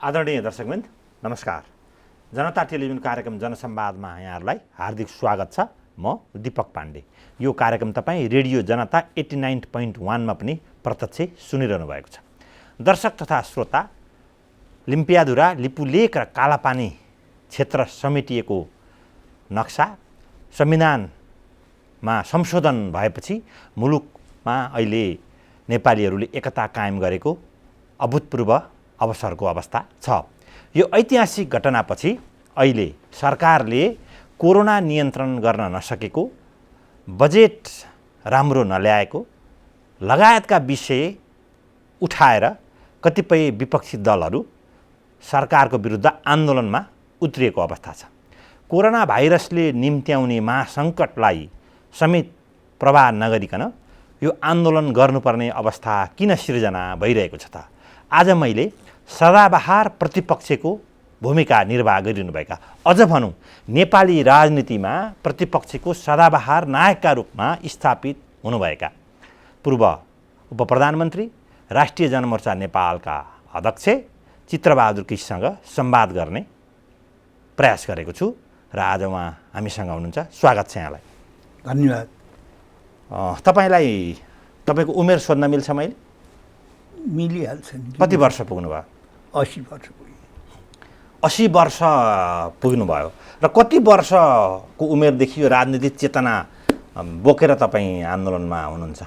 आदरणीय दर्शकवृन्द नमस्कार। जनता टेलिभिजन कार्यक्रम जनसंवादमा यहाँहरूलाई हार्दिक स्वागत छ। म दीपक पाण्डे। यो कार्यक्रम तपाईँ रेडियो जनता 89.1 मा पनि प्रत्यक्ष सुनिरहनु भएको छ। दर्शक तथा श्रोता, लिम्पियाधुरा, लिपुलेक र कालापानी क्षेत्र समेटिएको नक्सा संविधानमा संशोधन भएपछि मुलुकमा अहिले नेपालीहरूले एकता कायम गरेको अभूतपूर्व अवसरको अवस्था छ। यो ऐतिहासिक घटनापछि अहिले सरकारले कोरोना नियन्त्रण गर्न नसकेको, बजेट राम्रो नल्याएको लगायतका विषय उठाएर कतिपय विपक्षी दलहरू सरकारको विरुद्ध आन्दोलनमा उत्रिएको अवस्था छ। कोरोना भाइरसले निम्त्याउने महासङ्कटलाई समेत प्रवाह नगरिकन यो आन्दोलन गर्नुपर्ने अवस्था किन सिर्जना भइरहेको छ त? आज मैले सदाबहार प्रतिपक्षको भूमिका निर्वाह गरिरहनुभएका, अझ भनौँ नेपाली राजनीतिमा प्रतिपक्षको सदाबहार नायकका रूपमा स्थापित हुनुभएका पूर्व उपप्रधानमन्त्री, राष्ट्रिय जनमोर्चा नेपालका अध्यक्ष चित्रबहादुर केसीसँग संवाद गर्ने प्रयास गरेको छु र आज उहाँ हामीसँग हुनुहुन्छ। स्वागत छ यहाँलाई। धन्यवाद। तपाईँलाई तपाईँको उमेर सोध्न मिल्छ मैले? मिलिहाल्छ नि। कति वर्ष पुग्नुभयो? 80 वर्ष पुग्यो। 80 वर्ष पुग्नुभयो र कति वर्षको उमेरदेखि यो राजनीतिक चेतना बोकेर तपाईँ आन्दोलनमा हुनुहुन्छ?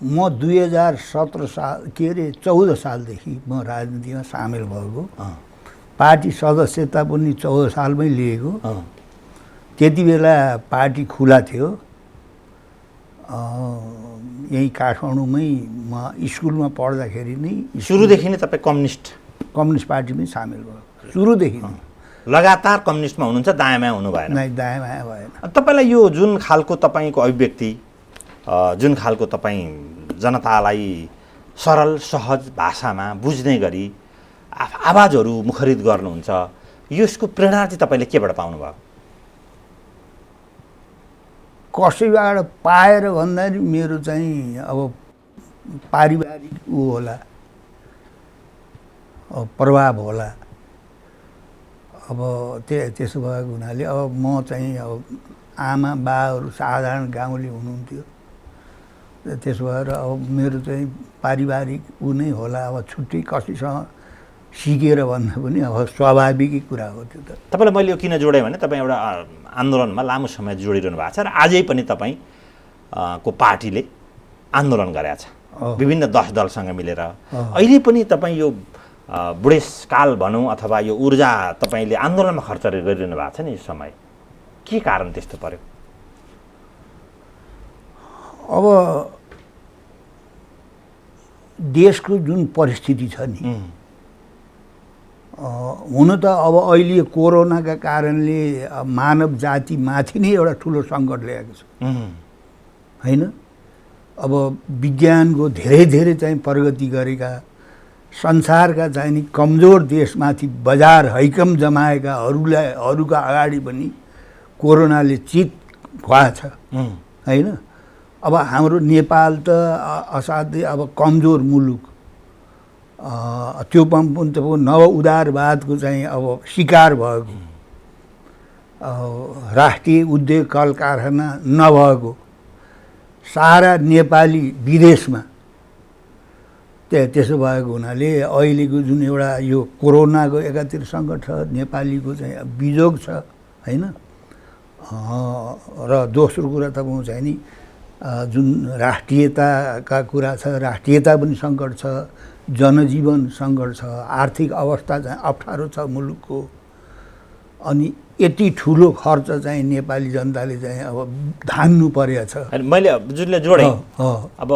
म 2017 साल 14 सालदेखि म राजनीतिमा सामेल भएको। पार्टी सदस्यता पनि 14 सालमै लिएको। त्यति बेला पार्टी खुला थियो। यही काठमाडौँमै म स्कुलमा पढ्दाखेरि नै सुरुदेखि नै तपाईँ कम्युनिस्ट पार्टीमै सामेल भयो। सुरुदेखि लगातार कम्युनिस्टमा हुनुहुन्छ, दायाँमा हुनु भएन? नै, दायाँमा भएन। तपाईँलाई यो जुन खालको तपाईँको अभिव्यक्ति, जुन खालको तपाईँ जनतालाई सरल सहज भाषामा बुझ्ने गरी आवाजहरू मुखरित गर्नुहुन्छ, यसको प्रेरणा चाहिँ तपाईँले केबाट पाउनुभयो? कसैबाट पाएर भन्दाखेरि मेरो चाहिँ अब पारिवारिक होला, प्रभाव होला। अब त्यसो भएको हुनाले अब म चाहिँ अब आमा बाहरू साधारण गाउँले हुनुहुन्थ्यो। त्यसो भएर अब मेरो चाहिँ पारिवारिक नै होला। अब छुट्टै कसैसँग सिकेर भन्दा पनि अब स्वाभाविकै कुरा हो त्यो त। तपाईँलाई मैले यो किन जोडेँ भने तपाईँ एउटा आन्दोलनमा लामो समय जोडिरहनु भएको छ र आजै पनि तपाईँ को पार्टीले आन्दोलन गरेका छ विभिन्न 10 दलसँग मिलेर। अहिले पनि तपाईँ यो बुढेसकाल भनौँ अथवा यो ऊर्जा तपाईँले आन्दोलनमा खर्च गरिरहनु भएको छ नि, यो समय के कारण त्यस्तो पर्यो? अब देशको जुन परिस्थिति छ नि, हुन त अब अहिले कोरोनाका कारणले मानव जाति माथि नै एउटा ठुलो सङ्कट ल्याएको छ, होइन? अब विज्ञानको धेरै चाहिँ प्रगति गरेका, संसारका चाहिँ नि कमजोर देशमाथि बजार हैकम जमाएकाहरूका अगाडि पनि कोरोनाले चित खुवाछ, होइन? अब हाम्रो नेपाल त असाध्यै अब कमजोर मुलुक, त्यो पनि नव उदारवादको चाहिँ अब शिकार भएको, राष्ट्रिय उद्योग कल कारखाना नभएको, सारा नेपाली विदेशमा। त्यसो भएको हुनाले अहिलेको जुन एउटा यो कोरोनाको एकातिर सङ्कट छ, नेपालीको चाहिँ बिजोग छ, होइन? र दोस्रो कुरा तपाईँ चाहिँ नि जुन राष्ट्रियताका कुरा छ, राष्ट्रियता पनि सङ्कट छ, जनजीवन सङ्कट छ, आर्थिक अवस्था चाहिँ अप्ठ्यारो छ मुलुकको। अनि यति ठुलो खर्च चाहिँ नेपाली जनताले चाहिँ अब धान्नु परेको छ। मैले जुनले जोडेँ, अब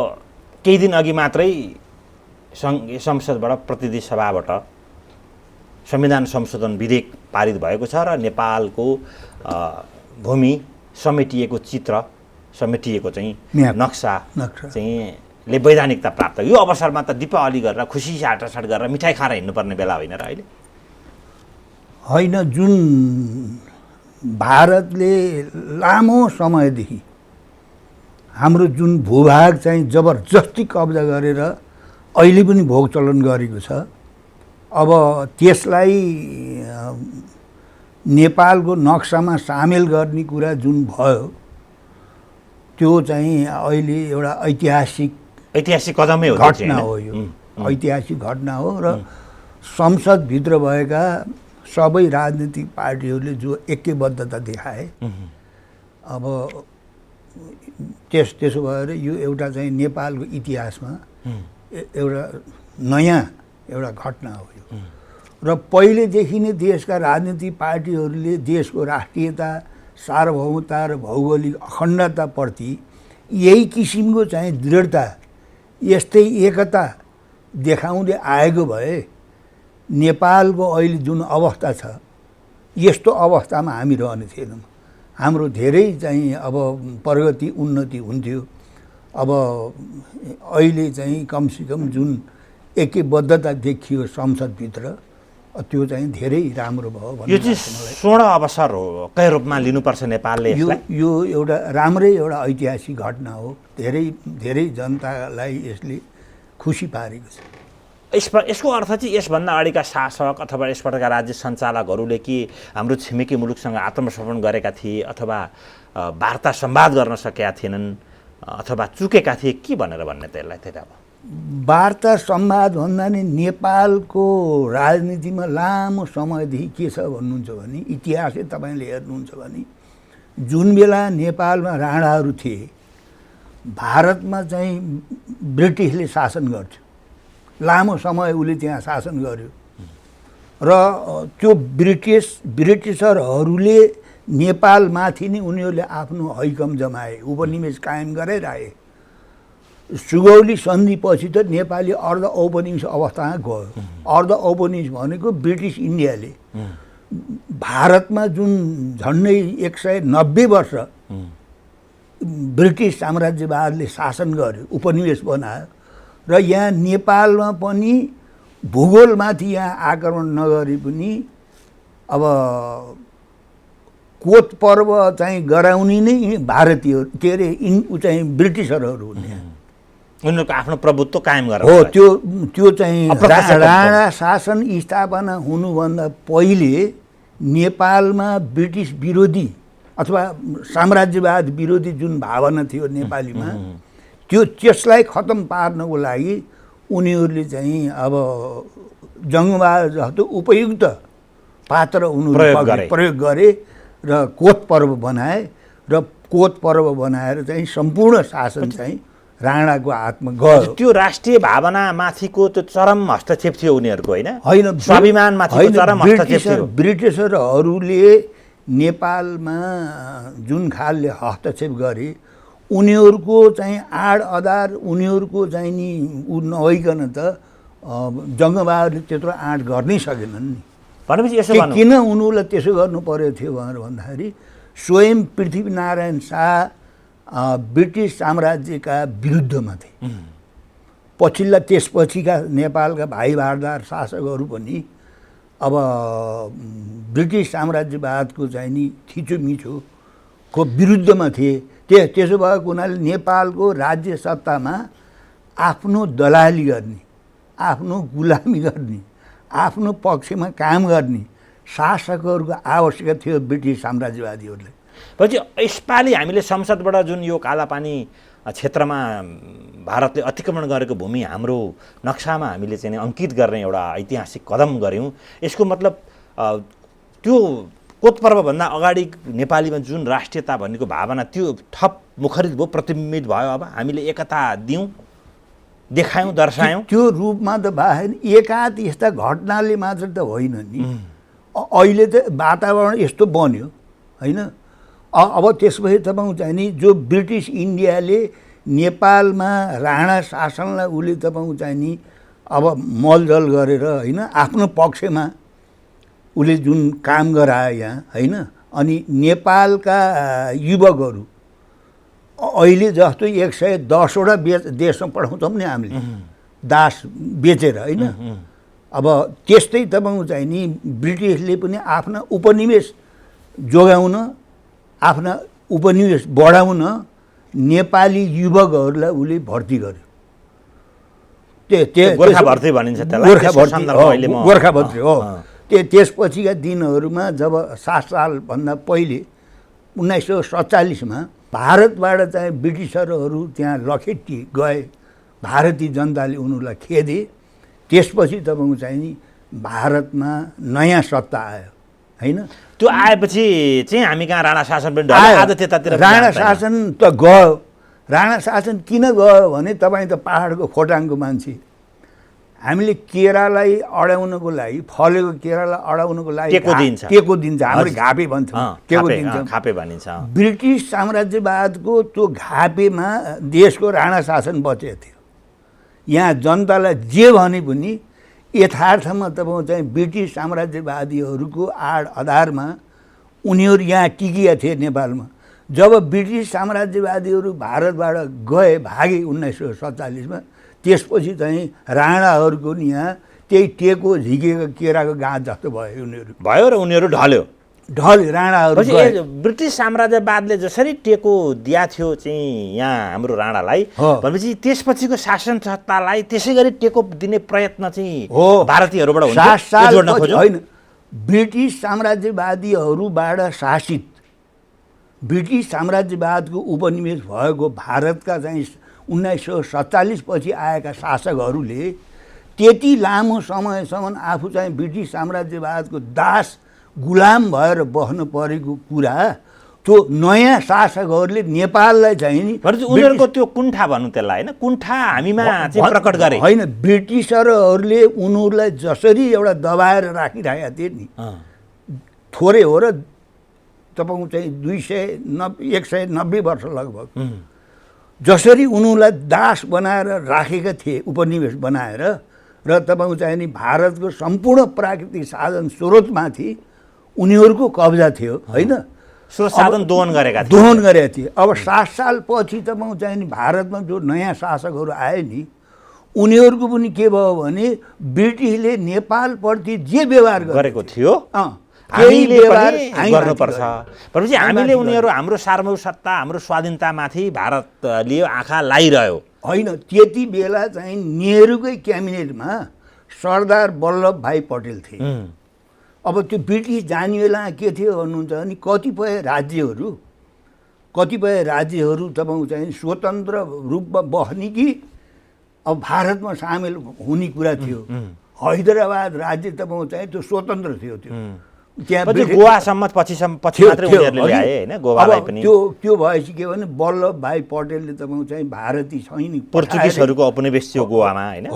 केही दिन अघि मात्रै संसदबाट, प्रतिनिधि सभाबाट संविधान संशोधन विधेयक पारित भएको छ र नेपालको भूमि समेटिएको चित्र, समेटिएको चाहिँ नक्सा चाहिँ ले वैधानिकता प्राप्त। यो अवसरमा त दीपावली गरेर खुसी साटासाट गरेर मिठाई खाएर हिँड्नुपर्ने बेला होइन र अहिले? होइन, जुन भारतले लामो समयदेखि हाम्रो जुन भूभाग चाहिँ जबरजस्ती कब्जा गरेर अहिले पनि भोग चलन गरेको छ, अब त्यसलाई नेपालको नक्सामा सामेल गर्ने कुरा जुन भयो त्यो चाहिँ अहिले एउटा ऐतिहासिक कदमै हो घटना हो। यो ऐतिहासिक घटना हो र संसदभित्र भएका सबै राजनीतिक पार्टीहरूले जो ऐक्यबद्धता देखाए, अब त्यसो भएर यो एउटा चाहिँ नेपालको इतिहासमा एउटा नयाँ एउटा घटना हो यो। र पहिलेदेखि नै देशका राजनीतिक पार्टीहरूले देशको राष्ट्रियता, सार्वभौमता र भौगोलिक अखण्डताप्रति यही किसिमको चाहिँ दृढता, यस्तै एकता देखाउँदै आएको भए नेपालको अहिले जुन अवस्था छ, यस्तो अवस्थामा हामी रहने थिएनौँ। हाम्रो धेरै चाहिँ अब प्रगति उन्नति हुन्थ्यो। अब अहिले चाहिँ कमसेकम जुन ऐक्यबद्धता देखियो संसदभित्र, त्यो चाहिँ धेरै राम्रो भयो। यो चाहिँ स्वर्ण अवसर हो कै रूपमा लिनुपर्छ नेपालले यसलाई? यो एउटा राम्रै एउटा ऐतिहासिक घटना हो। धेरै धेरै जनतालाई यसले खुसी पारेको छ। यसको अर्थ चाहिँ यसभन्दा अगाडिका शासक अथवा यसपटकका राज्य सञ्चालकहरूले कि हाम्रो छिमेकी मुलुकसँग आत्मसमर्पण गरेका थिए अथवा वार्ता संवाद गर्न सकेका थिएनन् अथवा चुकेका थिए के भनेर भन्ने त यसलाई? त्यही त अब वार्ता संवाद भन्दा नि नेपालको राजनीतिमा लामो समयदेखि के छ भन्नुहुन्छ भने, इतिहासै तपाईँले हेर्नुहुन्छ भने जुन बेला नेपालमा राणाहरू थिए, भारतमा चाहिँ ब्रिटिसले शासन गर्थ्यो। लामो समय उसले त्यहाँ शासन गर्यो र त्यो ब्रिटिसरहरूले नेपालमाथि नै उनीहरूले आफ्नो हैकम जमाए, उपनिवेश कायम गराइरहे। सुगौली सन्धिपछि त नेपाली अर्ध औपनिवेश अवस्थामा गयो। अर्ध औपनिवेश भनेको ब्रिटिस इन्डियाले भारतमा जुन झन्डै 190 वर्ष ब्रिटिस साम्राज्यवादले शासन गर्यो, उपनिवेश बनायो र यहाँ नेपालमा पनि भूगोलमाथि यहाँ आक्रमण नगरे पनि अब कोत पर्व चाहिँ गराउने नै भारतीय के अरे चाहिँ ब्रिटिसरहरू हुने उनीहरूको आफ्नो प्रभुत्व कायम गरेर हो। त्यो चाहिँ राणा शासन स्थापना हुनुभन्दा पहिले नेपालमा ब्रिटिस विरोधी अथवा साम्राज्यवाद विरोधी जुन भावना थियो नेपालीमा, त्यसलाई खतम पार्नको लागि उनीहरूले चाहिँ अब जङ्गबहादुर जस्तो उपयुक्त पात्र उनीहरूले प्रयोग गरे र कोत पर्व बनाए र कोत पर्व बनाएर चाहिँ सम्पूर्ण शासन चाहिँ राणाको हातमा गयो। त्यो राष्ट्रिय भावनामाथिको त्यो चरम हस्तक्षेप थियो उनीहरूको, होइन? स्वाभिमानमाथिको चरम हस्तक्षेप थियो। ब्रिटिसरहरूले नेपालमा जुन खालले हस्तक्षेप गरे, उनीहरूको चाहिँ आड आधार उनीहरूको चाहिँ नि नभइकन त जङ्गबहादुरले त्यत्रो आँट गर्नै सकेनन् नि। भनेपछि यसो किन उनीहरूलाई त्यसो गर्नु पर्यो थियो भनेर भन्दाखेरि स्वयं पृथ्वीनारायण शाह ब्रिटिस साम्राज्यका विरुद्धमा थिए। पछिल्ला त्यसपछिका नेपालका भाइ भारदार शासकहरू पनि अब ब्रिटिस साम्राज्यवादको चाहिँ नि थिचोमिचोको विरुद्धमा थिए। त्यसो भएको हुनाले नेपालको राज्य सत्तामा आफ्नो दलाली गर्ने, आफ्नो गुलामी गर्ने, आफ्नो पक्षमा काम गर्ने शासकहरूको आवश्यकता थियो ब्रिटिस साम्राज्यवादीहरूले। पछि यसपालि हामीले संसदबाट जुन यो कालापानी क्षेत्रमा भारतले अतिक्रमण गरेको भूमि हाम्रो नक्सामा हामीले चाहिँ अङ्कित गर्ने एउटा ऐतिहासिक कदम गऱ्यौँ। यसको मतलब त्यो कोत पर्वभन्दा अगाडि नेपालीमा जुन राष्ट्रियता भन्नेको भावना त्यो थप मुखरित भयो, प्रतिबिम्बित भयो। अब हामीले एकता दियौँ, देखायौँ, दर्शायौँ। त्यो रूपमा त भएन, एकात यस्ता घटनाले मात्र त होइन नि। अहिले त वातावरण यस्तो बन्यो होइन। अब त्यसपछि तपाईँ चाहिँ नि जो ब्रिटिस इन्डियाले नेपालमा राणा शासनलाई उसले तपाईँ चाहिँ नि अब मलजल गरेर होइन आफ्नो पक्षमा उसले जुन काम गरायो यहाँ होइन। अनि नेपालका युवकहरू अहिले जस्तो 110वटा देशमा पठाउँछौँ नि हामीले दास बेचेर होइन। अब त्यस्तै तपाईँ चाहिँ नि ब्रिटिसले पनि आफ्ना उपनिवेश जोगाउन, आफ्ना उपनिवेश बढाउन नेपाली युवकहरूलाई उसले भर्ती गर्यो। गोर्खा भर्ती भनिन्छ त्यसलाई। गोर्खा त्यसको भर्ती सन्दर्भमा अहिले म गोर्खा भर्ती हो। त्यसपछिका दिनहरूमा जब 7 सालभन्दा पहिले 1947मा भारतबाट चाहिँ ब्रिटिसरहरू त्यहाँ लखेटी गए, भारतीय जनताले उनीहरूलाई खेदे। त्यसपछि तपाईँको चाहिँ नि भारतमा नयाँ सत्ता आयो होइन। त्यो आएपछि चाहिँ हामी कहाँ राणा शासन पनि ढल्यो, आज त्यतातिर राणा शासन त गयो। राणा शासन किन गयो भने तपाईँ त पहाडको खोटाङको मान्छे, हामीले केरालाई अडाउनको लागि, फलेको केरालाई अडाउनको लागि टेको दिन्छ, हाम्रो घापे भन्छ, टेको दिन्छ, घापे भनिन्छ। ब्रिटिस साम्राज्यवादको त्यो घापेमा देशको राणा शासन बचेको थियो। यहाँ जनतालाई जे भने पनि यथार्थमा तपाईँको चाहिँ ब्रिटिस साम्राज्यवादीहरूको आड आधारमा उनीहरू यहाँ टिकिया थिए नेपालमा। जब ब्रिटिस साम्राज्यवादीहरू भारतबाट गए, भागे 1947मा, त्यसपछि चाहिँ राणाहरूको नि यहाँ त्यही टेको झिकेको केराको गाँठ जस्तो भयो उनीहरू, भयो र उनीहरू ढल्यो। राणाहरू ब्रिटिस साम्राज्यवादले जसरी टेको दिया थियो चाहिँ यहाँ हाम्रो राणालाई भनेपछि त्यसपछिको शासन सत्तालाई त्यसै गरी टेको दिने प्रयत्न चाहिँ भारतीयहरूबाट हुन्छ। होइन, ब्रिटिस साम्राज्यवादीहरूबाट शासित, ब्रिटिस साम्राज्यवादको उपनिवेश भएको भारतका चाहिँ 1947 पछि आएका शासकहरूले त्यति लामो समयसम्म आफू चाहिँ ब्रिटिस साम्राज्यवादको दास गुलाम भएर बस्न परेको कुरा त्यो नयाँ शासकहरूले नेपाललाई चाहिँ नि उनीहरूको त्यो कुण्ठा भन्नु त्यसलाई होइन, कुण्ठा हामीमा चाहिँ प्रकट गरे होइन। ब्रिटिसरहरूले उनीहरूलाई जसरी एउटा दबाएर राखिरहेका थिए नि, थोरै हो र तपाईँको चाहिँ 190 वर्ष लगभग जसरी उनीहरूलाई दास बनाएर राखेका थिए, उपनिवेश बनाएर, र तपाईँको चाहिँ नि भारतको सम्पूर्ण प्राकृतिक साधन स्रोतमाथि उनीहरूको कब्जा थियो होइन, स्रोत साधन दोहन गरेका थिए। अब 7 साल पछि तपाईँको चाहिँ नि भारतमा जो नयाँ शासकहरू आए नि, उनीहरूको पनि के भयो भने ब्रिटिसले नेपालप्रति जे व्यवहार गरेको थियो हामीले पनि गर्नुपर्छ भनेपछि हामीले उनीहरू हाम्रो सार्वभौम सत्ता, हाम्रो स्वाधीनतामाथि भारतले आँखा लागिरह्यो होइन। त्यति बेला चाहिँ नेहरूकै क्याबिनेटमा सरदार वल्लभ भाइ पटेल थिए। अब त्यो ब्रिटिस जाने बेला के थियो भन्नुहुन्छ भने कतिपय राज्यहरू तपाईँको चाहिँ स्वतन्त्र रूपमा बस्ने कि अब भारतमा सामेल हुने कुरा थियो। हैदराबाद राज्य तपाईँको चाहिँ त्यो स्वतन्त्र थियो, त्यहाँ गोवासम्म पछि मात्रै उनीहरूले ल्याए होइन, गोवालाई पनि। त्यो भएपछि के भने वल्लभ भाइ पटेलले तपाईँको चाहिँ भारतीय सैनिक पोर्चुगिजहरूको उपनिवेश थियो गोवामा होइन,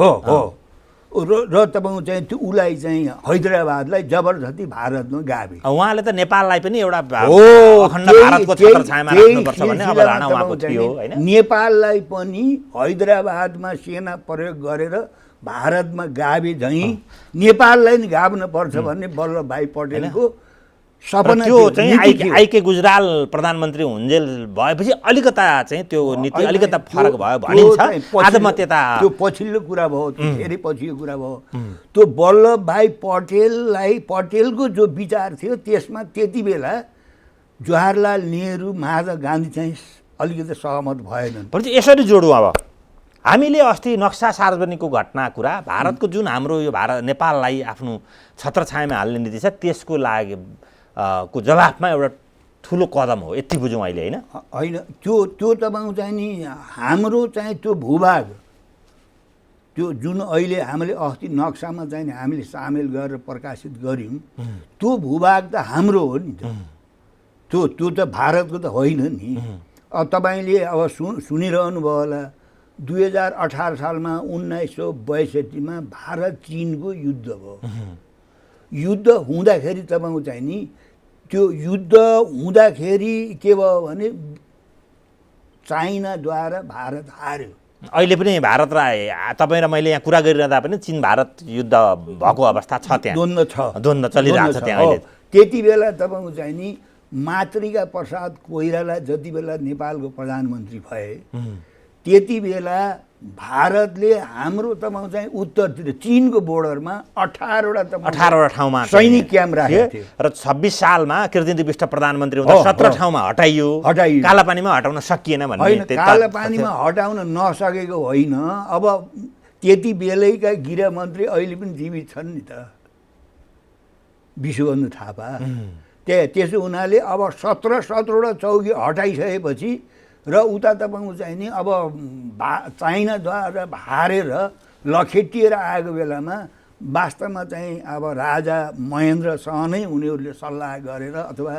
र तपाईँको चाहिँ त्यो उसलाई चाहिँ हैदराबादलाई जबरजस्ती भारतमा गाभे। उहाँले त नेपाललाई पनि एउटा अखण्ड भारतको छत्रछायामा राख्नुपर्छ भन्ने अवधारणा उहाँको थियो होइन। नेपाललाई पनि हैदराबादमा सेना प्रयोग गरेर भारतमा गाभे झैँ नेपाललाई नि गाभ्न पर्छ भन्ने वल्लभ भाइ पटेलको सपना थियो। चाहिँ आइके गुजराल प्रधानमन्त्री हुन्जेल भएपछि अलिकता चाहिँ त्यो नीति अलिकता फरक भयो भनिन्छ। आज म त्यता त्यो पछिल्लो कुरा भयो, धेरै पछिको कुरा भयो। त्यो वल्लभ भाइ पटेलको जो विचार थियो त्यसमा त्यति बेला जवाहरलाल नेहरू, महात्मा गान्धी चाहिँ अलिकति सहमत भएनन्। भनेपछि यसरी जोडौँ। अब हामीले अस्ति नक्सा सार्वजनिकको घटना कुरा, भारतको जुन हाम्रो यो नेपाललाई आफ्नो छत्रछायामा हाल्ने नीति छ त्यसको लागि को जवाफमा एउटा ठुलो कदम हो, यति बुझौँ अहिले होइन। होइन, त्यो तपाईँको चाहिँ नि हाम्रो चाहिँ त्यो भूभाग, त्यो जुन अहिले हामीले अस्ति नक्सामा चाहिँ नि हामीले सामेल गरेर प्रकाशित गऱ्यौँ, त्यो भूभाग त हाम्रो हो नि त, त्यो त भारतको त होइन नि। अब तपाईँले अब सुनिरहनु भयो होला, 2018 सालमा 1962मा भारत चीनको युद्ध भयो। युद्ध हुँदाखेरि तपाईँको चाहिँ नि त्यो युद्ध हुँदाखेरि के भयो भने चाइनाद्वारा भारत हार्यो। अहिले पनि भारत र तपाईँ र मैले यहाँ कुरा गरिरहँदा पनि चीन भारत युद्ध भएको अवस्था छ, त्यहाँ द्वन्द्व चलिरहेको छ त्यहाँ अहिले। त्यति बेला तपाईँको चाहिँ नि मातृका प्रसाद कोइराला जति बेला नेपालको प्रधानमन्त्री भए त्यति बेला भारतले हाम्रो तपाईँको चाहिँ उत्तरतिर चीनको बोर्डरमा 18वटा ठाउँमा सैनिक क्याम्प राखेको थियो र 26 सालमा कृष्णदेव विष्ट प्रधानमन्त्री हुँदा 17 ठाउँमा हटाइयो। कालापानीमा हटाउन सकिएन भन्ने। कालापानीमा हटाउन नसकेको होइन, अब त्यति बेलैका गृहमन्त्री अहिले पनि जीवित छन् नि त, विश्वबन्धु थापा। त्यसो हुनाले अब 17-17वटा चौकी हटाइसकेपछि र उता तपाईँको चाहिँ नि अब चाइनाद्वारा हारेर लखेटिएर आएको बेलामा वास्तवमा चाहिँ अब राजा महेन्द्रसँग नै उनीहरूले सल्लाह गरेर अथवा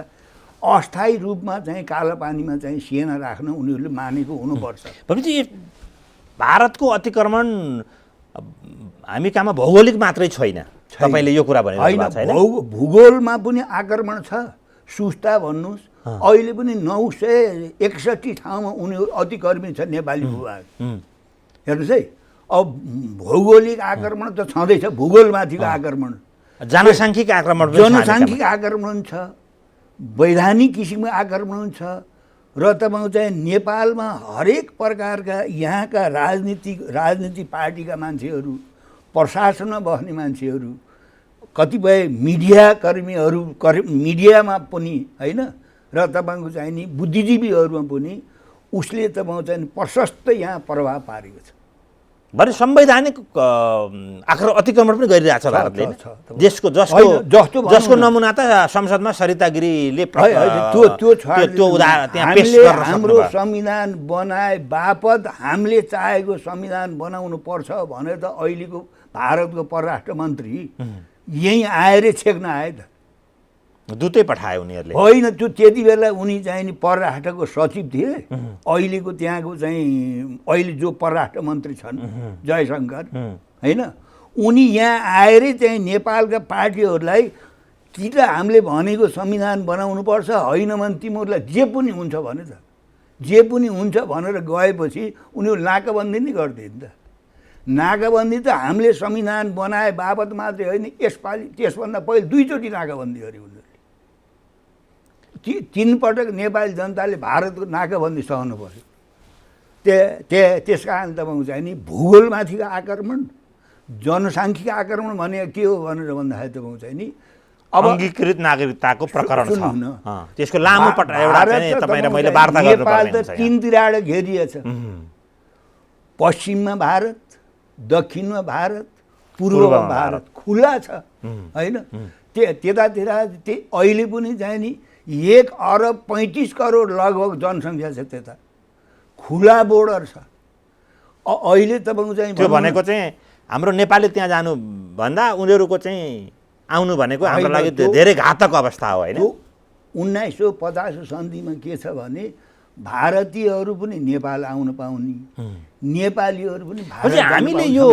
अस्थायी रूपमा चाहिँ कालापानीमा चाहिँ सेना राख्न उनीहरूले मानेको हुनुपर्छ। भनेपछि भारतको अतिक्रमण हामी कहाँमा भौगोलिक मात्रै छैन, तपाईँले यो कुरा भनेको छैन? भूगोलमा पनि आक्रमण छ। सुस्ता भन्नुहोस्, अहिले पनि 961 ठाउँमा उनीहरू अतिक्रमित छ नेपाली भूभाग। हेर्नुहोस् है, अब भौगोलिक आक्रमण त छँदैछ, भूगोलमाथिको आक्रमण, जनसाङ्ख्यिक आक्रमण, जनसाङ्ख्यिक आक्रमण छ, वैधानिक किसिमको आक्रमण छ। र तपाईँको चाहिँ नेपालमा हरेक प्रकारका यहाँका राजनीतिक पार्टीका मान्छेहरू, प्रशासनमा बस्ने मान्छेहरू, कतिपय मिडियाकर्मीहरू, मिडियामा पनि होइन, र तपाईँको चाहिँ नि बुद्धिजीवीहरूमा पनि उसले तपाईँको चाहिँ प्रशस्त यहाँ प्रभाव पारेको छ। भने संवैधानिक अतिक्रमण पनि गरिरहेछ भारतले। देशको जसको नमुना त संसदमा सरिता गिरीले हाम्रो संविधान बनाए बापत हामीले चाहेको संविधान बनाउनु पर्छ भनेर त अहिलेको भारतको परराष्ट्र मन्त्री यहीँ आएर छेक्न आए त, दूतै पठायो उनीहरूले। होइन, त्यो त्यति बेला उनी चाहिँ नि परराष्ट्रको सचिव थिए। अहिलेको त्यहाँको चाहिँ अहिले जो परराष्ट्र मन्त्री छन् जयशङ्कर, होइन, उनी यहाँ आएरै चाहिँ नेपालका पार्टीहरूलाई कि त हामीले भनेको संविधान बनाउनुपर्छ, होइन भने तिमीहरूलाई जे पनि हुन्छ भने त जे पनि हुन्छ भनेर गएपछि उनीहरू नाकाबन्दी नै गर्थे नि त। नाकाबन्दी त हामीले संविधान बनाए बापत मात्रै होइन, यसपालि त्यसभन्दा पहिले 2 चोटि नाकाबन्दी गरे उनीहरूले। 3 पटक नेपाली जनताले भारतको नाकाबन्दी सहनु पर्यो। त्यस कारण तपाईँको चाहिँ नि भूगोलमाथिको आक्रमण, जनसाङ्ख्यिक आक्रमण भनेको के हो भनेर भन्दाखेरि तपाईँको चाहिँ नि अब अङ्गीकृत नागरिकताको प्रकरण छ। त्यसको लामो एउटा तपाईँ र मैले वार्ता गर्नुपर्ने नेपाल त 3 तिरबाट घेरिएछ। पश्चिममा भारत, दक्षिणमा भारत, पूर्वमा भारत खुला छ, होइन। त्यतातिर अहिले पनि चाहिँ नि 1 अरब 35 करोड लगभग जनसङ्ख्या छ, त्यता खुला बोर्डर छ। अहिले तपाईँको चाहिँ त्यो भनेको चाहिँ हाम्रो नेपाली त्यहाँ जानु भन्दा उनीहरूको चाहिँ आउनु भनेको हाम्रो लागि धेरै घातक अवस्था हो, होइन। 1950 सन्धिमा के छ भने भारतीयहरू पनि नेपाल आउन पाउने, नेपालीहरू पनि भारत। हामीले यो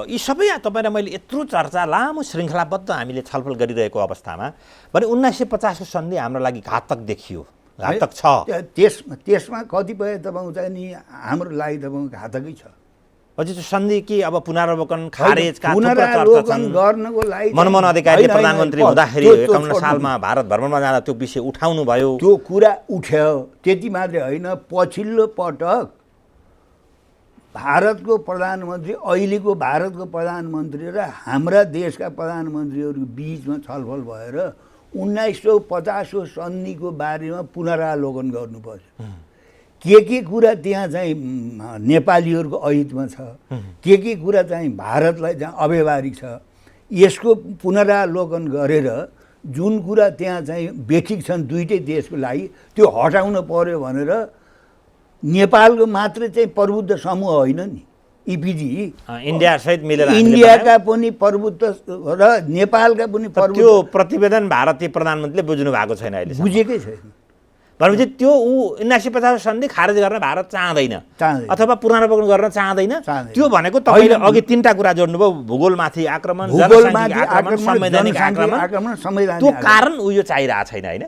यी सबै तपाईँ र मैले यत्रो चर्चा लामो श्रृङ्खलाबद्ध हामीले छलफल गरिरहेको अवस्थामा भने 1950 सन्धि हाम्रो लागि घातक देखियो, घातक छ। त्यसमा कतिपय तपाईँको चाहिँ नि हाम्रो लागि तपाईँको घातकै छ। पछि त्यो सन्धि कि अब पुनरावलोकन खारेजका पुनरावलोकन गर्नको लागि मनमोहन अधिकारी प्रधानमन्त्री हुँदाखेरि 51 सालमा भारत भ्रमणमा जाँदा त्यो विषय उठाउनु भयो। त्यो कुरा उठ्यो, त्यति मात्रै होइन, पछिल्लो पटक भारतको प्रधानमन्त्री, अहिलेको भारतको प्रधानमन्त्री र हाम्रा देशका प्रधानमन्त्रीहरू बिचमा छलफल भएर 1950 सन्धिको बारेमा पुनरावलोकन गर्नुपर्छ। के कुरा त्यहाँ चाहिँ नेपालीहरूको अहितमा छ, के कुरा चाहिँ भारतलाई चाहिँ अव्यावहारिक छ, यसको पुनरावलोकन गरेर जुन कुरा त्यहाँ चाहिँ बेठिक छन् दुईटै देशको लागि त्यो हटाउन पर्यो भनेर नेपालको मात्रै चाहिँ प्रबुद्ध समूह होइन नि, इपिजी इन्डिया सहित मिलेर इन्डियाका पनि प्रबुद्ध र नेपालका पनि प्रबुद्ध। त्यो प्रतिवेदन भारतीय प्रधानमन्त्रीले बुझ्नु भएको छैन, अहिले बुझेकै छैन। भनेपछि त्यो 1950 सन्धि खारेज गर्न भारत चाहँदैन अथवा पुनरावलोकन गर्न चाहँदैन। त्यो भनेको तपाईँले अघि 3टा कुरा जोड्नुभयो, भूगोलमाथि आक्रमण, जनसाङ्ख्यिक आक्रमण, संवैधानिक आक्रमण। त्यो कारण यो चाहिरहेको छैन, होइन।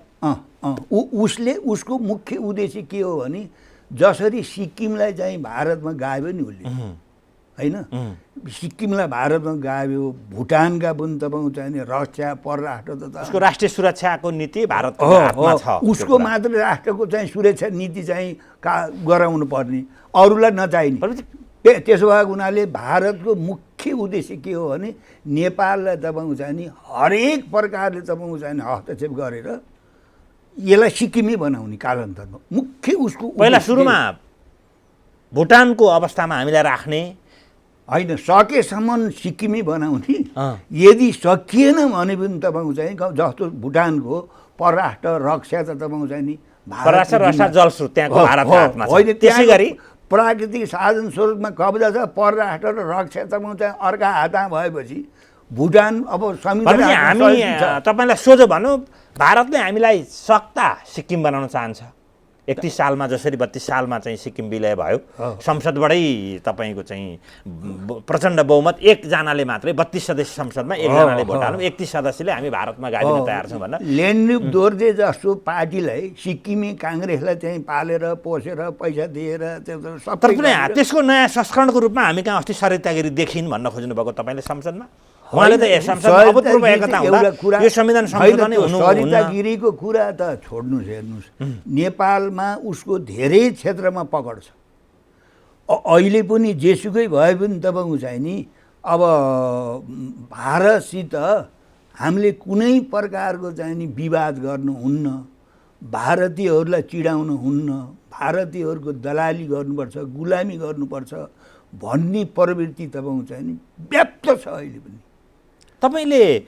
उसले उसको मुख्य उद्देश्य के हो भने जसरी सिक्किमलाई चाहिँ भारतमा गाभ्यो नि उसले, होइन, सिक्किमलाई भारतमा गाभ्यो, भुटानका पनि तपाईँको चाहिँ रक्षा परराष्ट्र त उसको राष्ट्रिय सुरक्षाको नीति भारतको हातमा छ। उसको मात्र राष्ट्रको चाहिँ सुरक्षा नीति चाहिँ गराउनु पर्ने, अरूलाई नचाहिने। त्यसो भएको हुनाले भारतको मुख्य उद्देश्य के हो भने नेपाललाई तपाईँको चाहिँ नि हरेक प्रकारले तपाईँको चाहिँ हस्तक्षेप गरेर यसलाई सिक्किमै बनाउने कालान्तरमा मुख्य उसको। पहिला सुरुमा भुटानको अवस्थामा हामीलाई राख्ने होइन सकेसम्म सिक्किमै बनाउने, यदि सकिएन भने पनि तपाईँको चाहिँ जस्तो भुटानको परराष्ट्र रक्षा त तपाईँको चाहिँ नि परराष्ट्र रक्षा जलस्रोत त्यहाँको भारतको हातमा छ। होइन, त्यसै गरी प्राकृतिक साधन स्रोतमा कब्जा छ, परराष्ट्र र रक्षा तपाईँको चाहिँ अर्का हातमा भएपछि भुटान अब संविधान हामी तपाईँलाई सोझो भनौँ, भारतले हामीलाई सक्ता सिक्किम बनाउन चाहन्छ। 31 सालमा जसरी 32 सालमा चाहिँ सिक्किम विलय भयो, संसदबाटै तपाईँको चाहिँ प्रचण्ड बहुमत एकजनाले मात्रै 32 सदस्य संसदमा एकजनाले भोट हाल्नु, 31 सदस्यले हामी भारतमा गाडिन तयार छौँ भनेर लेन्डुप दोर्जे जस्तो पार्टीलाई सिक्किमे काङ्ग्रेसलाई चाहिँ पालेर पोसेर पैसा दिएर तर पनि त्यसको नयाँ संस्करणको रूपमा हामी कहाँ अस्ति सरिता गिरी देखिन् भन्न खोज्नु भएको तपाईँले संसदमा? उहाँले त संसदमा अभूतपूर्व एकता हुँदा यो संविधान संशोधन हुनु सरिता गिरीको कुरा त छोड्नुहोस्, हेर्नुहोस् नेपालमा उसको धेरै क्षेत्रमा पकड छ। अहिले पनि जेसुकै भए पनि तपाईँको चाहिँ नि अब भारतसित हामीले कुनै प्रकारको चाहिँ नि विवाद गर्नुहुन्न, भारतीयहरूलाई चिडाउनु हुन्न, भारतीयहरूको दलाली गर्नुपर्छ, गुलामी गर्नुपर्छ भन्ने प्रवृत्ति तपाईँको चाहिँ नि व्याप्त छ अहिले पनि। तपाईँले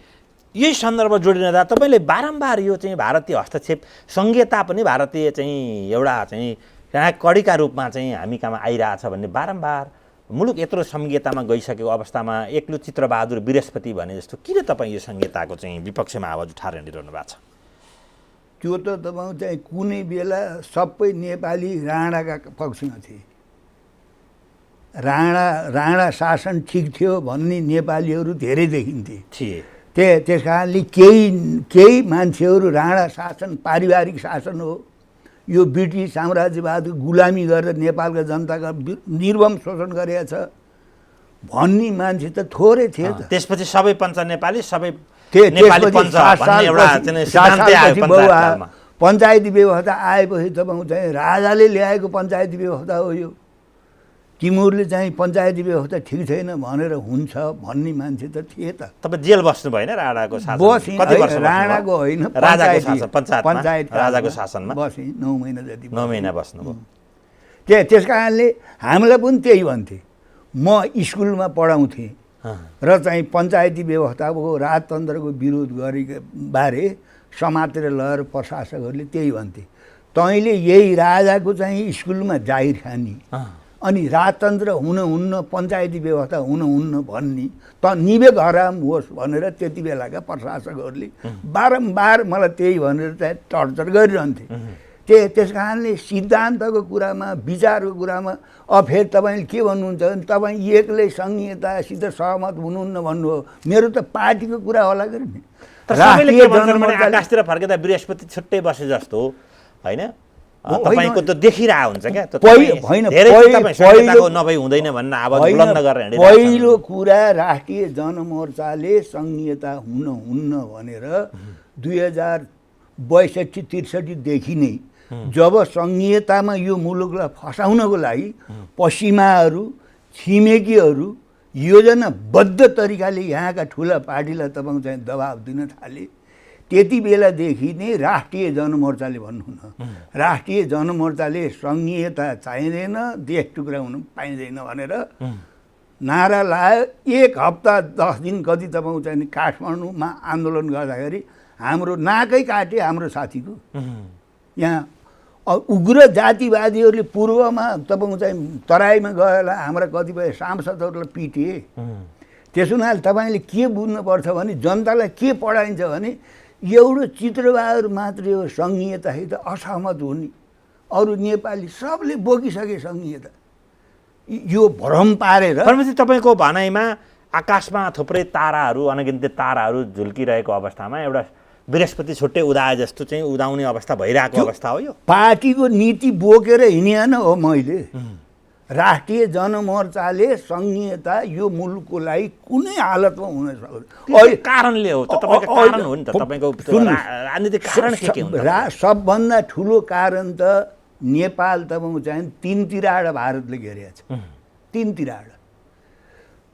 यही सन्दर्भ जोडिँदा तपाईँले बारम्बार यो चाहिँ भारतीय हस्तक्षेप संहिता पनि भारतीय चाहिँ एउटा चाहिँ कडीका रूपमा चाहिँ हामी कहाँ आइरहेछ भन्ने बारम्बार मुलुक यत्रो संहितामा गइसकेको अवस्थामा एक्लो चित्रबहादुर बृहस्पति भने जस्तो किन तपाईँ यो संहिताको चाहिँ विपक्षमा आवाज उठाएर हिँडिरहनु भएको छ? त्यो त तपाईँको चाहिँ कुनै बेला सबै नेपाली राणाका पक्षमा थिए। राणा शासन ठिक थियो भन्ने नेपालीहरू धेरै देखिन्थे थिए। त्यस कारणले केही मान्छेहरू राणा शासन पारिवारिक शासन हो, यो ब्रिटिस साम्राज्यवादको गुलामी गरेर नेपालका जनताका निर्मम शोषण गरेका छ भन्ने मान्छे त थोरै थिए त। त्यसपछि सबै पञ्च नेपाली सबै नेपाली पञ्च भन्ने एउटा सिद्धान्तै आयो पञ्चायतमा। पञ्चायती व्यवस्था आएपछि तपाईँको चाहिँ राजाले ल्याएको पञ्चायती व्यवस्था हो यो। तिमीहरूले चाहिँ पञ्चायती व्यवस्था ठिक छैन भनेर हुन्छ भन्ने मान्छे त थिए त। तपाईँ जेल बस्नु भएन राणाको शासन? बसेँ, कति वर्ष? राणाको होइन, राजाको शासन, पञ्चायत राजाको शासनमा बसेँ 9 महिना जति। 9 महिना बस्नुभयो। त्यस कारणले हामीलाई पनि त्यही भन्थे। म स्कुलमा पढाउँथेँ र चाहिँ पञ्चायती व्यवस्थाको राजतन्त्रको विरोध गरेको बारे समातेर लगेर प्रशासकहरूले त्यही भन्थे, तैँले यही राजाको चाहिँ स्कुलमा जाहिर खानी अनि राजतन्त्र हुनुहुन्न, पञ्चायती व्यवस्था हुनुहुन्न भन्ने त निवेक हराम होस् भनेर त्यति बेलाका प्रशासकहरूले बारम्बार मलाई त्यही भनेर चाहिँ टर्चर गरिरहन्थे। त्यस कारणले सिद्धान्तको कुरामा, विचारको कुरामा अब फेरि तपाईँले के भन्नुहुन्छ भने तपाईँ एक्लै संहितासित सहमत हुनुहुन्न भन्नुभयो। मेरो त पार्टीको कुरा होला गरे नि। आकाशतिर फर्केदा बृहस्पति छुट्टै बसे जस्तो होइन तपाईको त देखिरहेको हुन्छ क्या? नभई हुँदैन भन्ने आवाज बुलन्द गरेर पहिलो कुरा राष्ट्रिय जनमोर्चाले संहिता हुन्न भनेर 2062-63 देखि नै जब संहितामा यो मुलुकलाई फसाउनको लागि पश्चिमाहरू छिमेकीहरू योजनाबद्ध तरिकाले यहाँका ठुला पार्टीलाई तपाईँको चाहिँ दबाब दिन थाले, त्यति बेलादेखि नै राष्ट्रिय जनमोर्चाले भन्नुहुन, राष्ट्रिय जनमोर्चाले संहिता चाहिँदैन, देश टुक्रा हुनु पाइँदैन भनेर नारा लायो। 1 हप्ता 10 दिन कति तपाईँको चाहिँ काठमाडौँमा आन्दोलन गर्दाखेरि हाम्रो नाकै काटे हाम्रो साथीको। यहाँ उग्र जातिवादीहरूले पूर्वमा तपाईँको चाहिँ तराईमा गएर हाम्रा कतिपय सांसदहरूलाई पिटिए। त्यसो हुनाले तपाईँले के बुझ्नुपर्छ भने जनतालाई के पढाइन्छ भने एउटा चित्रबहादुर मात्रै हो संहितासित असहमत हुने, अरू नेपाली सबले बोकिसके संहिता। यो भ्रम पारेर तपाईँको भनाइमा आकाशमा थुप्रै ताराहरू, अनगिन्ती ताराहरू झुल्किरहेको अवस्थामा एउटा बृहस्पति छुट्टै उदाए जस्तो चाहिँ उदाउने अवस्था भइरहेको अवस्था हो यो? पार्टीको नीति बोकेर हिँडेन हो मैले। राष्ट्रिय जनमोर्चाले संहिता यो मुलुकको लागि कुनै हालतमा हुन सक्दैन। कारणले हो त, तपाईँको कारण हो नि त, तपाईँको राजनीतिक कारण के हुन्छ? सबभन्दा ठुलो कारण त नेपाल तपाईँको चाहिँ 3 तिराड भारतले घेरेको छ। 3 तिराड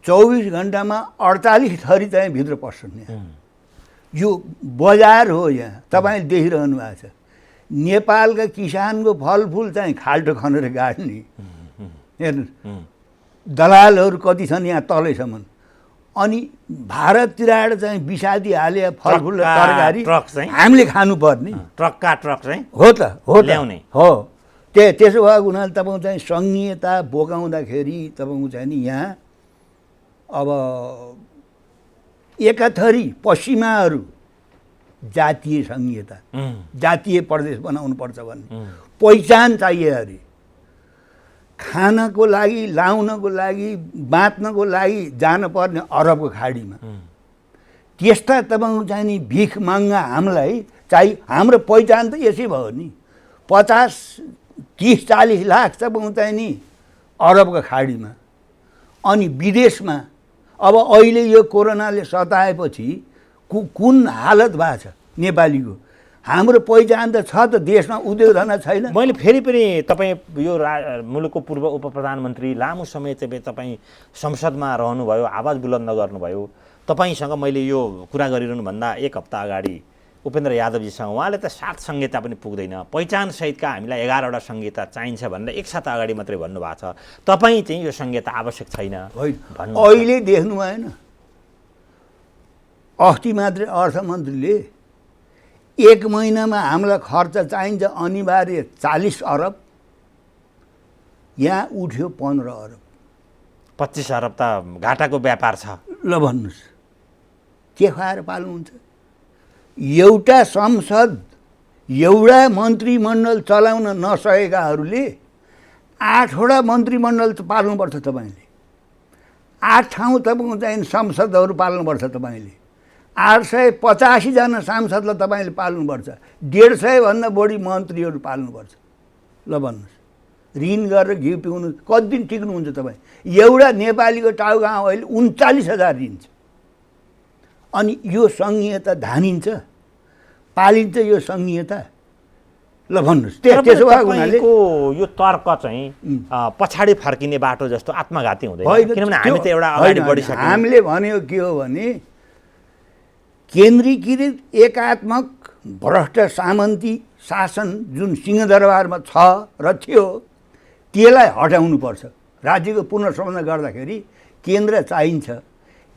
24 घण्टामा 48 थरी चाहिँ भित्र पस्छन्। यो बजार हो, यहाँ तपाईँले देखिरहनु भएको छ। नेपालका किसानको फलफुल चाहिँ खाल्टो खनेर गाड्ने, हेर्नु दलालहरू कति छन् यहाँ तलैसम्म। अनि भारततिरबाट चाहिँ विषादी हाले फलफुल र तरकारी हामीले खानुपर्ने ट्रकका ट्रक चाहिँ हो त हो ल्याउने हो। त्यसो भएको हुनाले तपाईँको चाहिँ सङ्घीयता बोकाउँदाखेरि तपाईँको चाहिँ नि यहाँ अब एकाथरी पश्चिमाहरू जातीय सङ्घीयता जातीय प्रदेश बनाउनुपर्छ भन्ने पहिचान चाहियो अरे। खानको लागि लाउनको लागि बाँच्नको लागि जानुपर्ने अरबको खाडीमा त्यस्ता तपाईँको चाहिँ नि भिख माग्गा हामीलाई चाहिँ हाम्रो पहिचान त यसै भयो नि। 50-30-40 लाख तपाईँको चाहिँ नि अरबको खाडीमा अनि विदेशमा। अब अहिले यो कोरोनाले सताएपछि कुन हालत भएको छ नेपालीको। हाम्रो पहिचान त छ त देशमा, उद्योग धन्दा छैन। मैले फेरि पनि तपाईँ यो मुलुकको पूर्व उप प्रधानमन्त्री लामो समय चाहिँ तपाईँ संसदमा रहनुभयो, आवाज बुलन्द गर्नुभयो। तपाईँसँग मैले यो कुरा गरिरहनुभन्दा 1 हप्ता अगाडि उपेन्द्र यादवजीसँग उहाँले त 7 संहिता पनि पुग्दैन, पहिचानसहितका हामीलाई 11वटा संहिता चाहिन्छ भनेर 1 साता अगाडि मात्रै भन्नुभएको छ। तपाईँ चाहिँ यो संहिता आवश्यक छैन भन्नु अहिले देख्नु भएन? अस्ति मात्रै अर्थमन्त्रीले 1 महिनामा हामीलाई खर्च चाहिन्छ अनिवार्य 40 अरब, यहाँ उठ्यो 15 अरब। 25 अरब त घाटाको व्यापार छ। ल भन्नुहोस् के खुवाएर पाल्नुहुन्छ? एउटा संसद एउटा मन्त्रीमण्डल चलाउन नसकेकाहरूले 8वटा मन्त्रीमण्डल पाल्नुपर्छ तपाईँले। 8 ठाउँ तपाईँको चाहिँ संसदहरू पाल्नुपर्छ तपाईँले। 885 जना सांसदलाई तपाईँले पाल्नुपर्छ। 150 भन्दा बढी मन्त्रीहरू पाल्नुपर्छ। ल भन्नुहोस् ऋण गरेर घिउ पिउनु कति दिन टिक्नुहुन्छ तपाईँ? एउटा नेपालीको टाउगाउँ अहिले 39,000 ऋण छ। अनि यो सङ्घीयता धानिन्छ, पालिन्छ यो सङ्घीयता? ल भन्नुहोस्। त्यसो भएको हुनाले यो तर्क चाहिँ पछाडि फर्किने बाटो जस्तो आत्मघाती हुँदैन, किनभने हामी त एउटा अगाडि बढिसक्यौँ। हामीले भनेको के हो भने केन्द्रीकृत एकात्मक भ्रष्ट सामन्ती शासन जुन सिंहदरबारमा छ र थियो त्यसलाई हटाउनुपर्छ। राज्यको पुनर्संरचना गर्दाखेरि केन्द्र चाहिन्छ।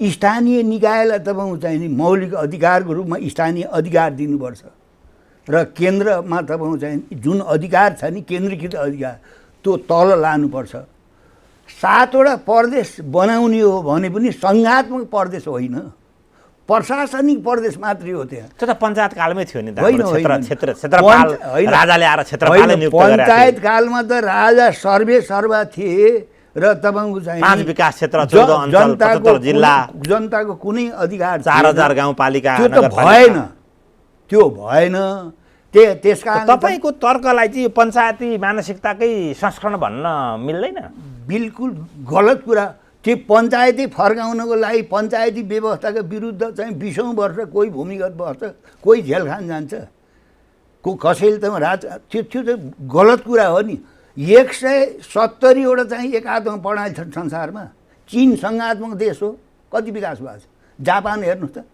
स्थानीय निकायलाई तपाईँको चाहिँ नि मौलिक अधिकारको रूपमा स्थानीय अधिकार दिनुपर्छ र केन्द्रमा तपाईँको चाहिँ जुन अधिकार छ नि केन्द्रीकृत अधिकार त्यो तल लानुपर्छ। 7वटा प्रदेश बनाउने हो भने पनि सङ्घात्मक प्रदेश होइन, प्रशासनिक प्रदेश मात्रै हो। त्यहाँ त्यो त पञ्चायत कालमै थियो नि। क्षेत्रपाल राजाले आएर क्षेत्रपालले नियुक्त गरे। पञ्चायत कालमा त राजा सर्वा थिए र तपाईँको चाहिँ 5 विकास क्षेत्र 14 अञ्चल 75 जिल्ला जनताको कुनै अधिकार 4000 गाउँपालिका त्यो त भएन। त्यो भएन। त्यसकारण तपाईँको तर्कलाई चाहिँ पञ्चायती मानसिकताकै संस्करण भन्न मिल्दैन। बिल्कुल गलत कुरा। त्यो पञ्चायती फर्काउनको लागि पञ्चायती व्यवस्थाको विरुद्ध चाहिँ 20औं वर्ष कोही भूमिगत बस्छ, कोही जेल खान जान्छ, कसैले त त्यो त गलत कुरा हो नि। 170वटा चाहिँ एकात्मक प्रणाली छ संसारमा। चीन सङ्घात्मक देश हो, कति विकास भएको छ। जापान हेर्नुहोस् त।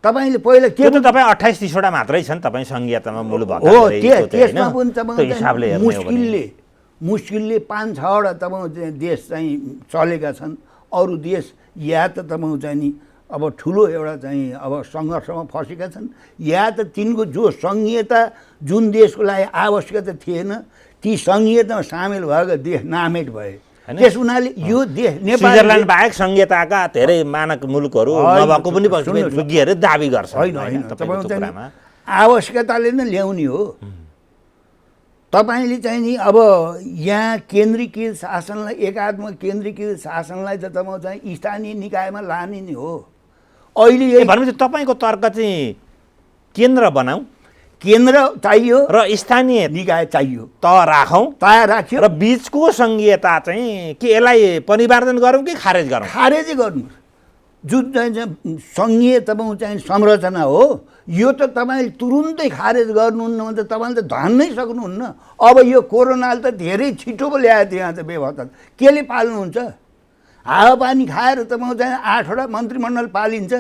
तपाईँले पहिला त्यो त तपाईँ 28-30वटा मात्रै छन् तपाईँ सङ्घीयतामा मूल भएको हो। त्यसमा पनि तपाईँ मुस्किलले 5-6वटा तपाईँको देश चाहिँ चलेका छन्। अरू देश या त तपाईँको चाहिँ नि अब ठुलो एउटा चाहिँ अब सङ्घर्षमा फँसेका छन्, या त तिनको जो सङ्घीयता जुन देशको लागि आवश्यकता थिएन ती सङ्घीयतामा सामेल भएको देश नामेट भए। त्यस हुनाले यो देश नेपाल स्विजरल्यान्ड बाहेक सङ्घीयताका धेरै मानक मुलुकहरू नभएको पनि विज्ञहरूले दाबी गर्छन्। होइन, तपाईँको चाहिँ आवश्यकताले नै ल्याउने हो। तपाईँले चाहिँ नि अब यहाँ केन्द्रीकृत शासनलाई एकात्मक केन्द्रीकृत शासनलाई त तपाईँको चाहिँ स्थानीय निकायमा लाने नै हो। अहिले भनेपछि तपाईँको तर्क चाहिँ केन्द्र बनाऊ, केन्द्र चाहियो र स्थानीय निकाय चाहियो, त राखौँ, राख्यो र बिचको सङ्घीयता चाहिँ के यसलाई परिवर्तन गरौँ कि खारेज गरौँ? खारेजै गर्नुहोस्। जुन चाहिँ सङ्घीय तपाईँको चाहिँ संरचना हो यो त तपाईँले तुरुन्तै खारेज गर्नुहुन्न भने त तपाईँले त धान्नै सक्नुहुन्न। अब यो कोरोनाले त धेरै छिटो पो ल्यायो थियो यहाँ त व्यवस्था। केले पाल्नुहुन्छ? हावापानी खाएर तपाईँको चाहिँ 8वटा मन्त्रीमण्डल पालिन्छ।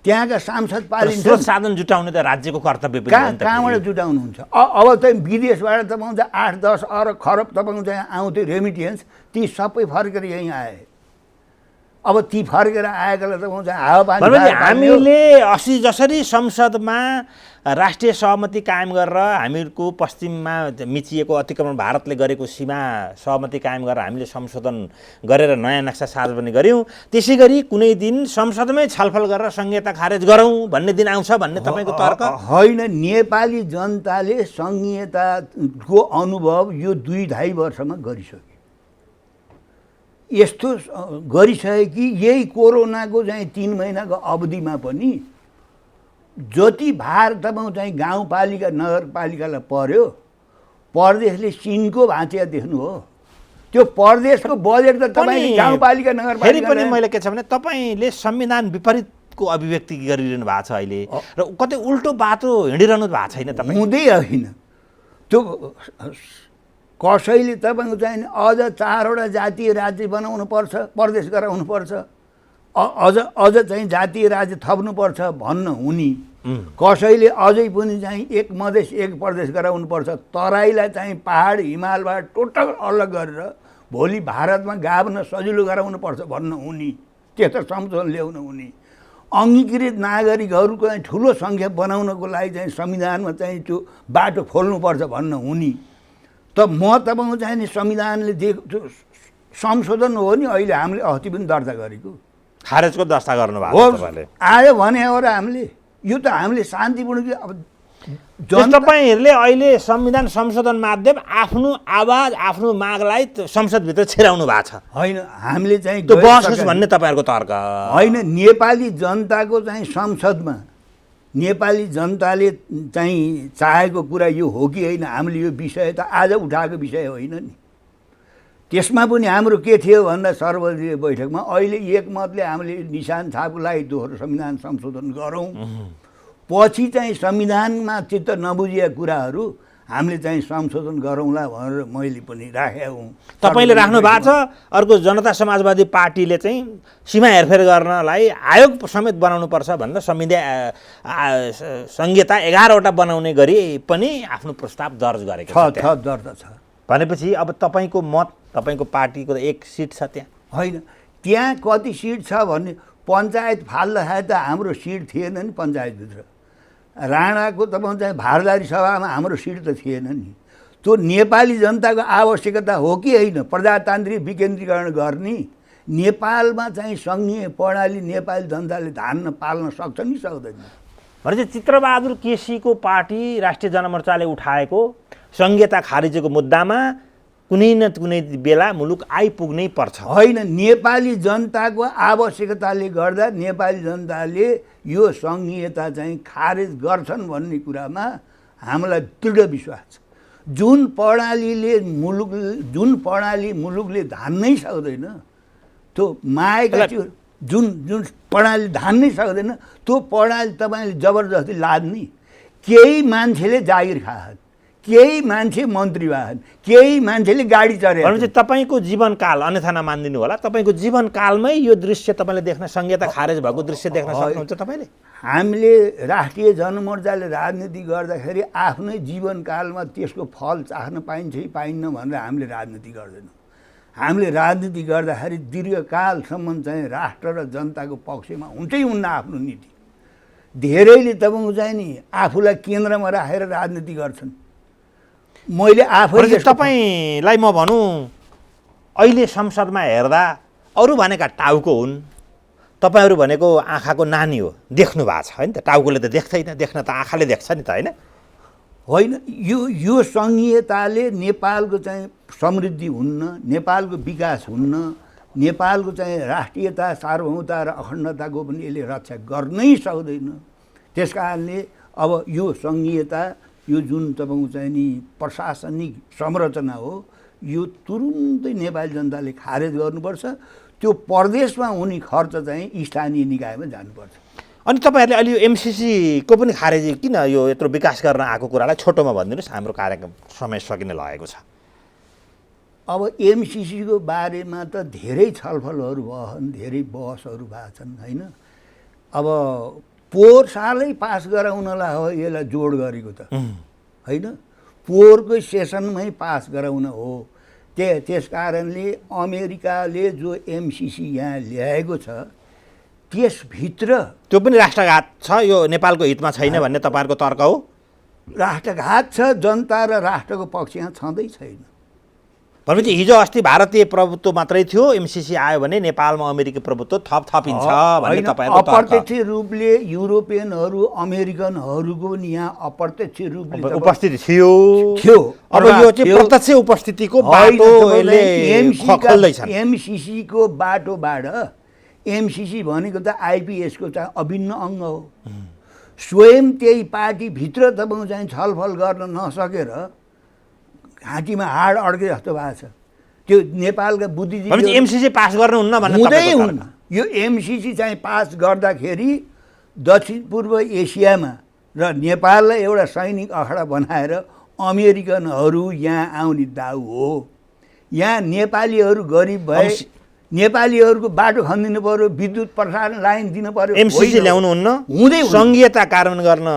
त्यहाँका सांसद पालिन्छ। स्रोत साधन जुटाउने त राज्यको कर्तव्य पनि हो नि त। कहाँबाट जुटाउनुहुन्छ? अब चाहिँ विदेशबाट तपाईँको चाहिँ 8-10 अरब खरब तपाईँको चाहिँ आउँथ्यो रेमिटेन्स, ती सबै फर्केर यहीँ आए। अब ती फर्केर आएकोलाई तपाईँको चाहिँ हावापानी हामीले अस्ति जसरी संसदमा राष्ट्रिय सहमति कायम गरेर हामीहरूको पश्चिममा मिचिएको अतिक्रमण भारतले गरेको सीमा सहमति कायम गरेर हामीले संशोधन गरेर नयाँ नक्सा सार्वजनिक गऱ्यौँ, त्यसै गरी कुनै दिन संसदमै छलफल गरेर संहिता खारेज गरौँ भन्ने दिन आउँछ भन्ने तपाईँको तर्क होइन। नेपाली जनताले संहिताको अनुभव यो 2-2.5 वर्षमा गरिसक्यो। यस्तो गरिसके कि यही कोरोनाको चाहिँ 3 महिनाको अवधिमा पनि जति भार तपाईँको चाहिँ गाउँपालिका नगरपालिकालाई पर्यो, परदेशले सिनको भाँचिया देख्नु हो। त्यो परदेशको बजेट त तपाईँ गाउँपालिका नगरपालिका फेरि पनि मैले के छ भने तपाईँले संविधान विपरीतको अभिव्यक्ति गरिरहनु भएको छ अहिले र कतै उल्टो बाटो हिँडिरहनु भएको छैन तपाईँ? हुँदै होइन। त्यो कसैले तपाईँको चाहिँ अझ 4वटा जातीय राज्य बनाउनु पर्छ, प्रदेश गराउनु पर्छ, अझ चाहिँ जातीय राज्य थप्नुपर्छ भन्न हुने। कसैले अझै पनि चाहिँ एक मधेस एक प्रदेश गराउनु पर्छ, तराईलाई चाहिँ पहाड हिमालबाट टोटल अलग गरेर भोलि भारतमा गाभ्न सजिलो गराउनु पर्छ भन्न हुने। त्यस्तो संशोधन ल्याउन हुने। अङ्गीकृत नागरिकहरूको चाहिँ ठुलो सङ्ख्या बनाउनको लागि चाहिँ संविधानमा चाहिँ त्यो बाटो खोल्नुपर्छ भन्न हुने। त म तपाईँको चाहिँ नि संविधानले दिएको संशोधन हो नि अहिले हामीले अस्ति पनि दर्ता गरेको, खारेजको दर्ता गर्नुभएको तपाईँले आयो भने हो र हामीले यो त हामीले शान्तिपूर्ण तपाईँहरूले अहिले संविधान संशोधन माध्यम आफ्नो आवाज आफ्नो मागलाई संसदभित्र छिराउनु भएको छ होइन। हामीले चाहिँ त्यो बसोस् भन्ने तपाईँहरूको तर्क होइन। नेपाली जनताको चाहिँ संसदमा नेपाली जनताले चाहिँ चाहेको कुरा यो हो कि होइन, हामीले यो विषय त आज उठाएको विषय होइन नि। त्यसमा पनि हाम्रो के थियो भन्दा सर्वदलीय बैठकमा अहिले एकमतले हामीले निशान छापको लागि दोहोरो संविधान संशोधन गरौँ, पछि चाहिँ संविधानमा चित्त नबुझिएका कुराहरू हामीले चाहिँ संशोधन गरौँला भनेर मैले पनि राखेको हुँ। तपाईँले राख्नु भएको छ। अर्को जनता समाजवादी पार्टीले चाहिँ सीमा हेरफेर गर्नलाई आयोग समेत बनाउनुपर्छ भनेर संहिता 11वटा बनाउने गरी पनि आफ्नो प्रस्ताव दर्ज गरेको छ। दर्ता छ भनेपछि अब तपाईँको मत, तपाईँको पार्टीको 1 सिट छ त्यहाँ होइन। त्यहाँ कति सिट छ भन्ने पञ्चायत फाल्दाखेरि त हाम्रो सिट थिएन नि। पञ्चायतभित्र राणाको तपाईँ चाहिँ भारदारी सभामा हाम्रो सिट त थिएन नि। त्यो नेपाली जनताको आवश्यकता हो कि होइन प्रजातान्त्रिक विकेन्द्रीकरण गर्ने? नेपालमा चाहिँ सङ्घीय प्रणाली नेपाली जनताले धान्न पाल्न सक्छ नि सक्दैन? भनेपछि चित्रबहादुर केसीको पार्टी राष्ट्रिय जनमोर्चाले उठाएको संहिता खारिजको मुद्दामा कुनै न कुनै बेला मुलुक आइपुग्नै पर्छ। होइन, नेपाली जनताको आवश्यकताले गर्दा नेपाली जनताले यो संहिता चाहिँ खारेज गर्छन् भन्ने कुरामा हामीलाई दृढ विश्वास छ। जुन प्रणाली मुलुकले धान्नै सक्दैन, त्यो मागेका थियो जुन प्रणाली धान्नै सक्दैन त्यो प्रणाली तपाईँले जबरजस्ती लाद्ने। केही मान्छेले जागिर खाएन्, केही मान्छे मन्त्री भएन, केही मान्छेले गाडी चढे। भनेपछि तपाईँको जीवनकाल अन्यथा नमानिदिनु होला, तपाईँको जीवनकालमै यो दृश्य तपाईँले देख्न संहिता खारेज भएको दृश्य देख्न सक्नुहुन्छ तपाईँले? हामीले राष्ट्रिय जनमोर्चाले राजनीति गर्दाखेरि आफ्नै जीवनकालमा त्यसको फल चाख्न पाइन्छ कि पाइन्न भनेर हामीले राजनीति गर्दैनौँ। हामीले राजनीति गर्दाखेरि दीर्घकालसम्म चाहिँ राष्ट्र र जनताको पक्षमा हुन्छै हुन्न आफ्नो नीति। धेरैले तपाईँको चाहिँ नि आफूलाई केन्द्रमा राखेर राजनीति गर्छन्। मैले आफै तपाईँलाई म भनौँ अहिले संसदमा हेर्दा अरू भनेका टाउको हुन्, तपाईँहरू भनेको आँखाको नानी हो, देख्नु भएको छ होइन त? टाउकोले त देख्दैन, देख्न त आँखाले देख्छ नि त होइन? होइन, यो संहिताले नेपालको चाहिँ समृद्धि हुन्न, नेपालको विकास हुन्न, नेपालको चाहिँ राष्ट्रियता सार्वभौमता र अखण्डताको पनि यसले रक्षा गर्नै सक्दैन। त्यस कारणले अब यो संहिता यो जुन तपाईँको चाहिँ नि प्रशासनिक संरचना हो यो तुरुन्तै नेपाली जनताले खारेज गर्नुपर्छ। त्यो प्रदेशमा हुने खर्च चाहिँ स्थानीय निकायमा जानुपर्छ। अनि तपाईँहरूले अहिले यो एमसिसीको पनि खारेज किन यो यत्रो विकास गर्न आएको कुरालाई छोटोमा भनिदिनुहोस्, हाम्रो कार्यक्रम समय सकिने लागेको छ। अब एमसिसीको बारेमा त धेरै छलफलहरू भएछन्, धेरै बहसहरू भएको छन् होइन। अब पोहोर सालै पास गराउनलाई हो यसलाई जोड गरेको त होइन, पोहोरको सेसनमै पास गराउन हो। त्यस कारणले अमेरिकाले जो एमसिसी यहाँ ल्याएको छ त्यसभित्र त्यो पनि राष्ट्रघात छ, यो नेपालको हितमा छैन भन्ने तपाईँहरूको तर्क हो? राष्ट्रघात छ, जनता र राष्ट्रको पक्ष यहाँ छँदै छैन। भनेपछि हिजो अस्ति भारतीय प्रभुत्व मात्रै थियो, एमसिसी आयो भने नेपालमा अमेरिकी प्रभुत्व थपिन्छ भन्ने तपाईँहरूको तर्क? अप्रत्यक्ष रूपले युरोपियनहरू अमेरिकनहरूको नि यहाँ अप्रत्यक्ष रूपले उपस्थिति थियो। अब यो चाहिँ थियो। प्रत्यक्ष उपस्थितिको बाटो खोल्दैछ। एमसिसीको बाटोबाट एमसिसी भनेको त आइपिएसको चाहिँ अभिन्न अङ्ग हो। स्वयं त्यही पार्टीभित्र तपाईँ चाहिँ छलफल गर्न नसकेर घाँटीमा हाड अड्के जस्तो भएको छ। त्यो नेपालका बुद्धिजीवी एमसिसी पास गर्नुहुन्न भन्ने हुँदै हुन्न। यो एमसिसी चाहिँ पास गर्दाखेरि दक्षिण पूर्व एसियामा र नेपाललाई एउटा सैनिक अखडा बनाएर अमेरिकनहरू यहाँ आउने दाउ हो। यहाँ नेपालीहरू गरिब भए नेपालीहरूको बाटो खनिदिनु पर्यो, विद्युत प्रसारण लाइन दिनु पर्यो। एमसिसी ल्याउनुहुन्न, हुँदै संघीयता कार्यान्वयन गर्न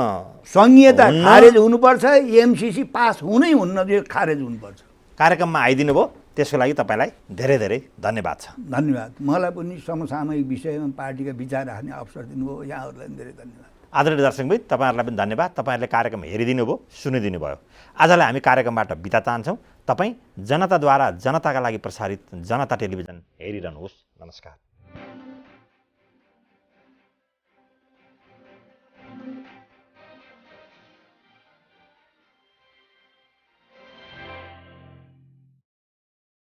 संघीयता खारेज हुनुपर्छ, एमसिसी पास हुनै हुन्न, यो खारेज हुनुपर्छ। कार्यक्रममा आइदिनु भयो, त्यसको लागि तपाईँलाई धेरै धेरै धन्यवाद छ। धन्यवाद। मलाई पनि समसामयिक विषयमा पार्टीका विचार राख्ने अवसर दिनुभयो, यहाँहरूलाई धेरै धन्यवाद। आदरणीय दर्शकबिन, तपाईँहरूलाई पनि धन्यवाद। तपाईँहरूले कार्यक्रम हेरिदिनु भयो, सुनिदिनु भयो। आजलाई हामी कार्यक्रमबाट बिदा चाहन्छौँ। तपाईँ जनताद्वारा जनताका लागि प्रसारित जनता टेलिभिजन हेरिरहनुहोस्। नमस्कार।